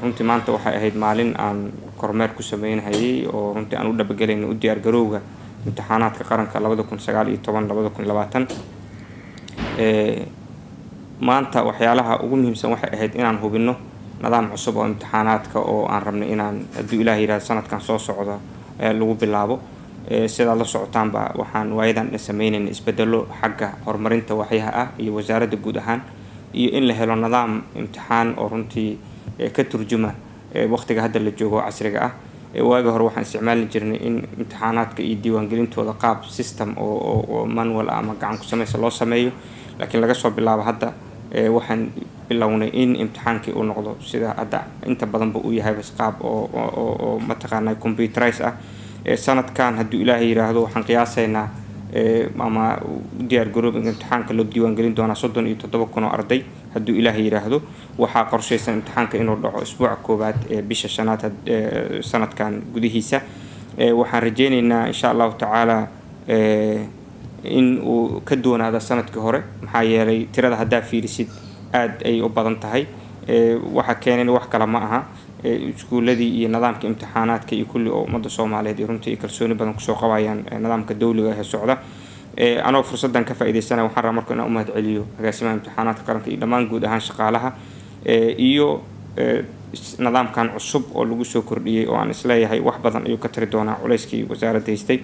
runtii maanta waxay ahayd maalin aan kormeer ku sameynayay oo runtii aan u dhabagelayno u diyaar garowga imtixaanaadka qaranka 2019-2020 maanta waxyaalaha ugu muhiimsan waxay ahayd inaan hubino nidaam cusub oo imtixaanaadka oo aan rabno inaan haddii Ilaahay yiraahdo sanadkan soo socdo lagu bilaabo sida la socotaanba waxaan waayadan sameynayna isbedelo xagga horumarinta waxyaha ah iyo wasaaradda guud ahaan iyo in la helo nidaam imtixaan oo runtii ka turjuma waqtiga hadda la joogo casriga ah waaga hore waxaan isticmaali jirnay in imtixaanaadka iyo diiwaangelintooda qaab system oo manual ama gacan ku sameeyay loo sameeyo laakiin laga soo bilaabo hadda waxaan bilownay in imtixaankii uu noqdo sida hadda inta badan uu yahay bas qaab oo mataqaanay computerized ah sanadkan haddii Ilaahay yiraahdo waxaan qiyaasaynaa ama diyaar garowga imtixaanka loo diiwaangelin doona 37,000 arday haddii Ilaahay yiraahdo waxaa qorsheysan imtixaanka inuu dhaco isbuuca koobaad bisha shanaad sanadkan gudihiisa waxaan rajaynaynaa insha Allah tacaala in uu ka doonaado sanadkii hore maxaa yeelay tirada hadda fiirisid aad ay u badan tahay waxa keenay wax kala ma aha iskuuladii iyo nidaamka imtixaanaadka iyo kulli ummadda Soomaaliyeed runtii kalsooni badan ku soo qabayaan nidaamka dawliga ee socda anoo fursadan ka faa'iideysanahay waxaan rabaa markaa inaan u mahad celiyo agaasimaha imtixaanaadka qaranka iyo dhammaan guud ahaan shaqaalaha iyo nidaamkan cusub oo lagu soo kordhiyay oo aan isleeyahay wax badan ayuu ka tiri doonaa culayskii wasaaradda haystay